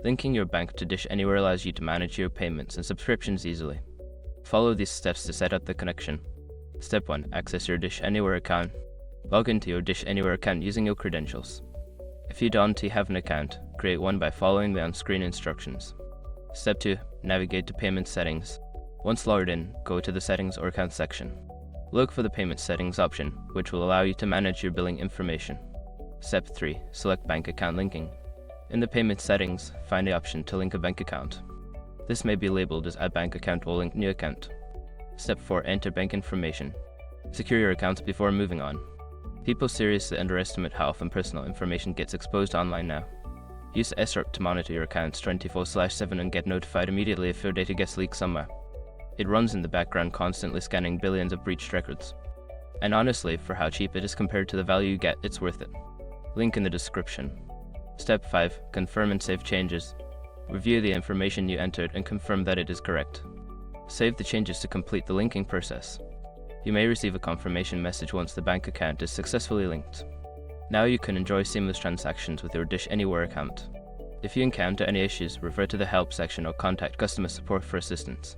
Linking your bank to Dish Anywhere allows you to manage your payments and subscriptions easily. Follow these steps to set up the connection. Step 1. Access your Dish Anywhere account. Log into your Dish Anywhere account using your credentials. If you don't have an account, create one by following the on-screen instructions. Step 2. Navigate to Payment Settings. Once logged in, go to the Settings or Account section. Look for the Payment Settings option, which will allow you to manage your billing information. Step 3. Select Bank Account Linking. In the Payment Settings, find the option to link a bank account. This may be labeled as Add Bank Account or Link New Account. Step 4. Enter bank information. Secure your accounts before moving on. People seriously underestimate how often personal information gets exposed online now. Use SROC to monitor your accounts 24/7 and get notified immediately if your data gets leaked somewhere. It runs in the background, constantly scanning billions of breached records. And honestly, for how cheap it is compared to the value you get, it's worth it. Link in the description. Step 5. Confirm and save changes. Review the information you entered and confirm that it is correct. Save the changes to complete the linking process. You may receive a confirmation message once the bank account is successfully linked. Now you can enjoy seamless transactions with your Dish Anywhere account. If you encounter any issues, refer to the help section or contact customer support for assistance.